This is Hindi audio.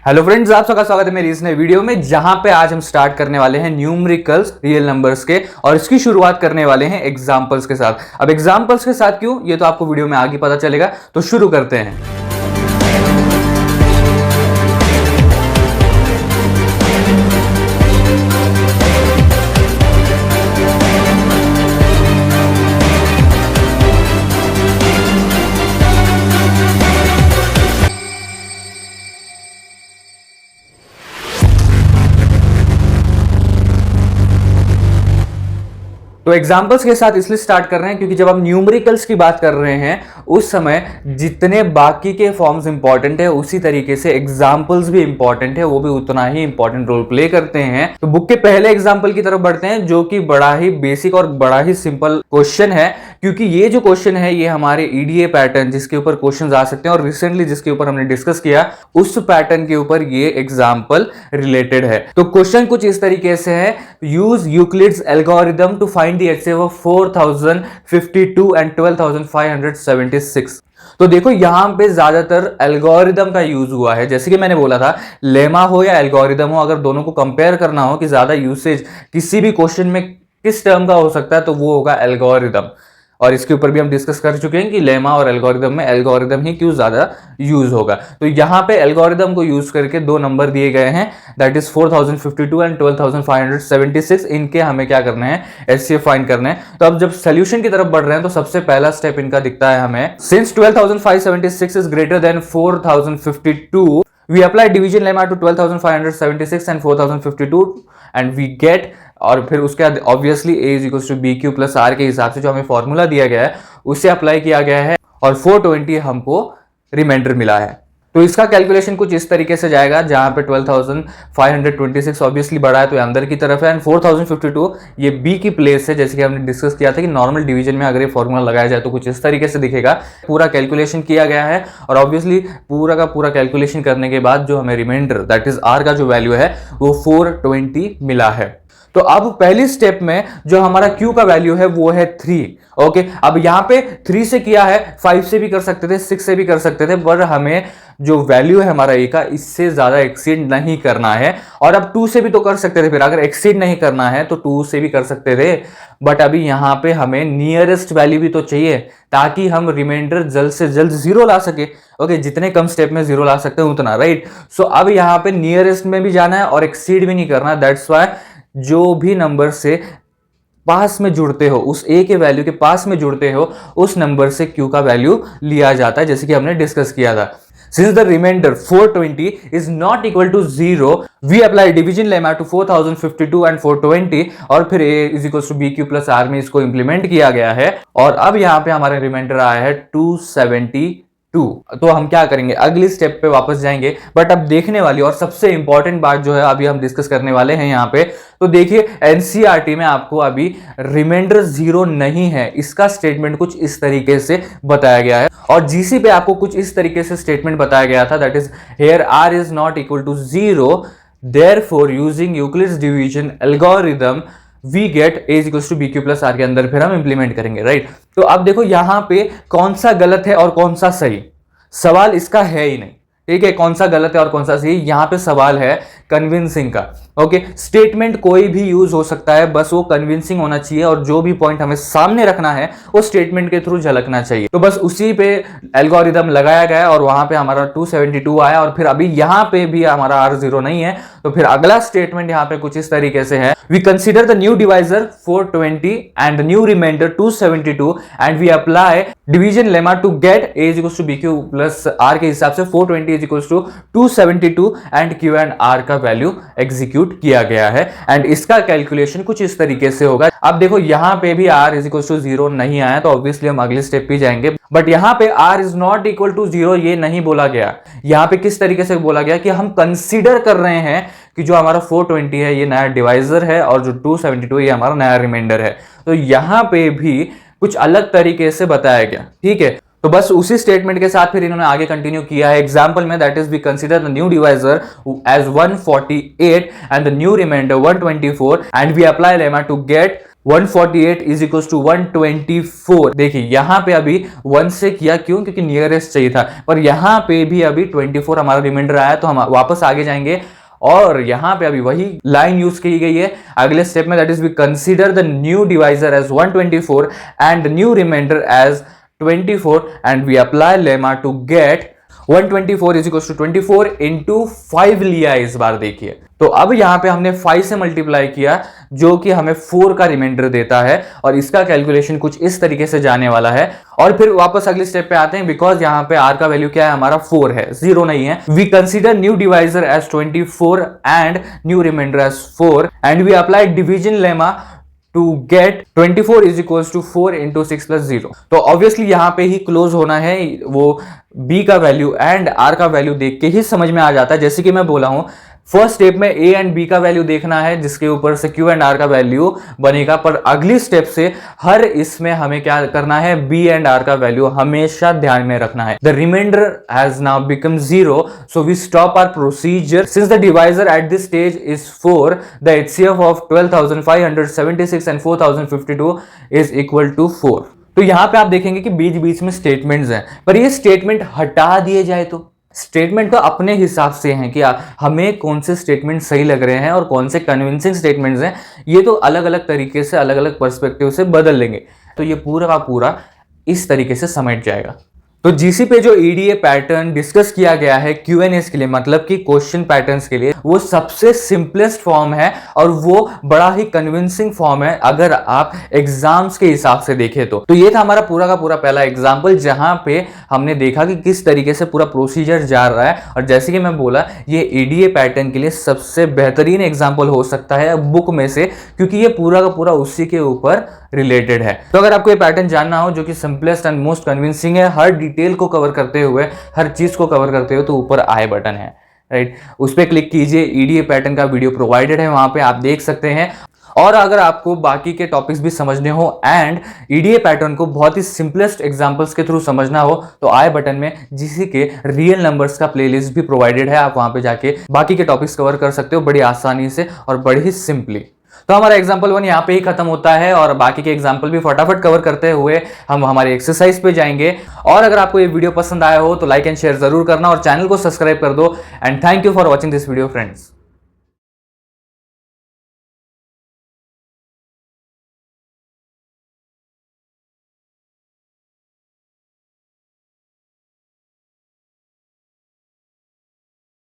हेलो फ्रेंड्स, आप सबका स्वागत है मेरी इस नए वीडियो में, जहां पे आज हम स्टार्ट करने वाले हैं न्यूमेरिकल्स रियल नंबर्स के और इसकी शुरुआत करने वाले हैं एग्जांपल्स के साथ। अब एग्जांपल्स के साथ क्यों, ये तो आपको वीडियो में आगे पता चलेगा। तो शुरू करते हैं। तो एग्जाम्पल्स के साथ इसलिए स्टार्ट कर रहे हैं क्योंकि जब हम न्यूमेरिकल्स की बात कर रहे हैं उस समय जितने बाकी के फॉर्म्स इंपॉर्टेंट है उसी तरीके से एग्जाम्पल्स भी इंपॉर्टेंट है, वो भी उतना ही इंपॉर्टेंट रोल प्ले करते हैं। तो बुक के पहले एग्जाम्पल की तरफ बढ़ते हैं, जो कि बड़ा ही बेसिक और बड़ा ही सिंपल क्वेश्चन है, क्योंकि ये जो क्वेश्चन है ये हमारे ईडीए पैटर्न जिसके ऊपर क्वेश्चन आ सकते हैं और रिसेंटली जिसके ऊपर हमने डिस्कस किया उस पैटर्न के ऊपर ये एग्जाम्पल रिलेटेड है। तो क्वेश्चन कुछ इस तरीके से है, use Euclid's algorithm to find the HCF of 4052 and 12576। तो देखो यहां पे ज्यादातर एल्गोरिदम का यूज हुआ है। जैसे कि मैंने बोला था, लेमा हो या एल्गोरिदम हो, अगर दोनों को कंपेयर करना हो कि ज्यादा यूसेज किसी भी क्वेश्चन में किस टर्म का हो सकता है तो वो होगा एल्गोरिदम। और इसके ऊपर भी हम डिस्कस कर चुके हैं कि लेमा और एल्गोरिदम में एल्गोरिदम ही क्यों ज्यादा यूज होगा। तो यहां पे एल्गोरिदम को यूज करके दो नंबर दिए गए हैं, दैट इज 4052 एंड 12576। इनके हमें क्या करना है, HCF फाइंड करना है। तो अब जब सोल्यूशन की तरफ बढ़ रहे हैं तो सबसे पहला स्टेप इनका दिखता है हमें, since 12576 is greater than 4052 we apply division lemma to 12576 and 4052 and we get, और फिर उसके बाद obviously a is equal to B Q plus R के हिसाब से जो हमें फॉर्मूला दिया गया है उसे अप्लाई किया गया है और 420 हमको रिमाइंडर मिला है। तो इसका कैलकुलेशन कुछ इस तरीके से जाएगा, जहां पे 12526 ऑब्वियसली बड़ा है तो ये अंदर की तरफ है एंड 4052 ये बी की प्लेस है। जैसे कि हमने डिस्कस किया था कि नॉर्मल डिवीजन में अगर ये फॉर्मूला लगाया जाए तो कुछ इस तरीके से दिखेगा। पूरा कैलकुलेशन किया गया है और ऑब्वियसली पूरा का पूरा कैलकुलेशन करने के बाद जो हमें रिमाइंडर दैट इज आर का जो वैल्यू है वो 420 मिला है। तो अब पहली स्टेप में जो हमारा Q का वैल्यू है वो है 3। ओके, अब यहां पे 3 से किया है, 5 से भी कर सकते थे, 6 से भी कर सकते थे, पर हमें जो वैल्यू है हमारा A का इससे ज्यादा एक्सीड नहीं करना है। और अब 2 से भी तो कर सकते थे, फिर अगर एक्सीड नहीं करना है तो 2 से भी कर सकते थे, बट अभी यहां पे हमें नियरेस्ट वैल्यू भी तो चाहिए ताकि हम रिमाइंडर जल्द से जल्द जीरो ला सके। ओके, जितने कम स्टेप में जीरो ला सकते हैं उतना, राइट। सो अब यहां पे नियरेस्ट में भी जाना है और एक्सीड भी नहीं करना। दैट्स वाई जो भी नंबर से पास में जुड़ते हो, उस A के वैल्यू के पास में जुड़ते हो, उस नंबर से Q का वैल्यू लिया जाता है, जैसे कि हमने डिस्कस किया था। Since the remainder 420 is not equal to 0, we apply division lemma to 4052 and 420 और फिर A is equals to BQ plus R में इसको इंप्लीमेंट किया गया है और अब यहां पे हमारे रिमाइंडर आया है 272। तो हम क्या करेंगे, अगली स्टेप पे वापस जाएंगे। बट अब देखने वाली और सबसे इंपॉर्टेंट बात जो है अभी हम डिस्कस करने वाले हैं यहाँ पे, तो देखिए एनसीईआरटी में आपको अभी रिमाइंडर जीरो नहीं है, इसका स्टेटमेंट कुछ इस तरीके से बताया गया है। और जीसी पे आपको कुछ इस तरीके से स्टेटमेंट बताया गया था, that is here R is not equal to 0, therefore using Euclid's division algorithm we get A equals to B Q plus R के अंदर फिर हम इंप्लीमेंट करेंगे, राइट। तो अब देखो यहां पे कौन सा गलत है और कौन सा सही, सवाल इसका है ही नहीं, ठीक है। कौन सा गलत है और कौन सा सही, यहां पे सवाल है कन्विंसिंग का। ओके, स्टेटमेंट कोई भी यूज हो सकता है, बस वो कन्विंसिंग होना चाहिए और जो भी पॉइंट हमें सामने रखना है वो स्टेटमेंट के थ्रू झलकना चाहिए। तो बस उसी पे एल्गोरिदम लगाया गया और वहां पे हमारा 272 आया और फिर अभी यहां पे भी हमारा R0 नहीं है। तो फिर अगला स्टेटमेंट यहां पे कुछ इस तरीके से है, we consider the new divisor 420 and the new remainder 272 and we apply division lemma to get A equals to BQ plus R के हिसाब से 420 equals to 272 and Q and R का वैल्यू एग्जीक्यूट किया गया है एंड इसका कैलकुलेशन कुछ इस तरीके से होगा। अब देखो यहां पे भी R इज इक्वल टू 0 नहीं आया तो ऑब्वियसली हम अगले स्टेप पे जाएंगे, बट यहां पे R is not equal to 0 ये नहीं बोला गया। यहां पे किस तरीके से बोला गया कि हम कंसीडर कर रहे हैं कि जो हमारा 420 है ये नया डिवाइजर है और जो 272 ये हमारा नया रिमाइंडर है। तो यहां पे भी कुछ अलग तरीके से बताया गया, ठीक है। तो बस उसी स्टेटमेंट के साथ फिर इन्होंने आगे कंटिन्यू किया है एग्जांपल में, that is we consider the new divisor as 148 and the new remainder 124 and we apply lemma to get 148 is equal to 124। देखिए यहां पे अभी 1 से किया, क्यों? क्योंकि नियरेस्ट चाहिए था, पर यहां पे भी अभी 24 हमारा रिमाइंडर आया, तो हम वापस आगे जाएंगे और यहां पे अभी वही लाइन यूज की गई है अगले स्टेप में, that is we consider the new divisor as 124 and new remainder as 24 and we apply lemma to get 124 is equal to 24 into 5 लिया इस बार। देखिए तो अब यहां पे हमने 5 से मल्टीप्लाई किया जो कि हमें 4 का रिमाइंडर देता है, और इसका कैलकुलेशन कुछ इस तरीके से जाने वाला है। और फिर वापस अगले स्टेप पे आते हैं, बिकॉज यहां पे r का वैल्यू क्या है? हमारा 4 है, 0 नहीं है। We consider new divisor as 24 and new remainder as 4 and we apply division lemma to get 24 is equal to 4 into 6 plus 0। तो ऑब्वियसली यहां पे ही क्लोज होना है, वो b का वैल्यू एंड r का वैल्यू देख के ही समझ में आ जाता है। जैसे कि मैं बोला हूं, फर्स्ट स्टेप में a एंड b का वैल्यू देखना है जिसके ऊपर से q एंड r का वैल्यू बनेगा, पर अगली स्टेप से हर इसमें हमें क्या करना है? b एंड r का वैल्यू हमेशा ध्यान में रखना है। The remainder has now become 0, so we stop our procedure since the divisor at this stage is 4, the HCF of 12,576 and 4,052 is equal to 4। तो यहां पे आप देखेंगे कि बीच बीच में स्टेटमेंट्स हैं, पर ये स्टेटमेंट हटा दिए जाए तो स्टेटमेंट तो अपने हिसाब से हैं कि हमें कौन से स्टेटमेंट सही लग रहे हैं और कौन से कन्विंसिंग स्टेटमेंट्स हैं, ये तो अलग अलग तरीके से अलग अलग पर्सपेक्टिव से बदल लेंगे। तो ये पूरा का पूरा इस तरीके से समेट जाएगा। तो जीसी पे जो ईडीए पैटर्न डिस्कस किया गया है क्यूएनएस के लिए, मतलब कि क्वेश्चन पैटर्न्स के लिए, वो सबसे सिंपलेस्ट फॉर्म है और वो बड़ा ही कन्विंसिंग फॉर्म है अगर आप एग्जाम्स के हिसाब से देखें तो ये था हमारा पूरा का पूरा पहला एग्जाम्पल, जहां पे हमने देखा कि किस तरीके से पूरा प्रोसीजर जा रहा है। और जैसे कि मैं बोला, ये ईडीए पैटर्न के लिए सबसे बेहतरीन एग्जाम्पल हो सकता है बुक में से, क्योंकि ये पूरा का पूरा उसी के ऊपर रिलेटेड है। तो अगर आपको ये पैटर्न जानना हो जो कि सिंपलेस्ट एंड मोस्ट कन्विंसिंग है, हर डिटेल को कवर करते हुए, हर चीज को कवर करते हुए, तो ऊपर आई बटन है, राइट, उस पर क्लिक कीजिए। ईडीए पैटर्न का वीडियो प्रोवाइडेड है, वहां पे आप देख सकते हैं। और अगर आपको बाकी के टॉपिक्स भी समझने हो एंड ईडीए पैटर्न को बहुत ही सिंपलेस्ट एग्जांपल्स के थ्रू समझना हो, तो आई बटन में जीसी के रियल नंबर्स का प्लेलिस्ट भी प्रोवाइडेड है, आप वहां पे जाके बाकी के टॉपिक्स कवर कर सकते हो बड़ी आसानी से और बड़ी ही सिंपली। तो हमारा एग्जाम्पल 1 यहाँ पे ही खत्म होता है और बाकी के एग्जाम्पल भी फटाफट कवर करते हुए हम हमारे एक्सरसाइज पे जाएंगे। और अगर आपको ये वीडियो पसंद आया हो तो लाइक एंड शेयर जरूर करना और चैनल को सब्सक्राइब कर दो। And thank you for watching this video friends.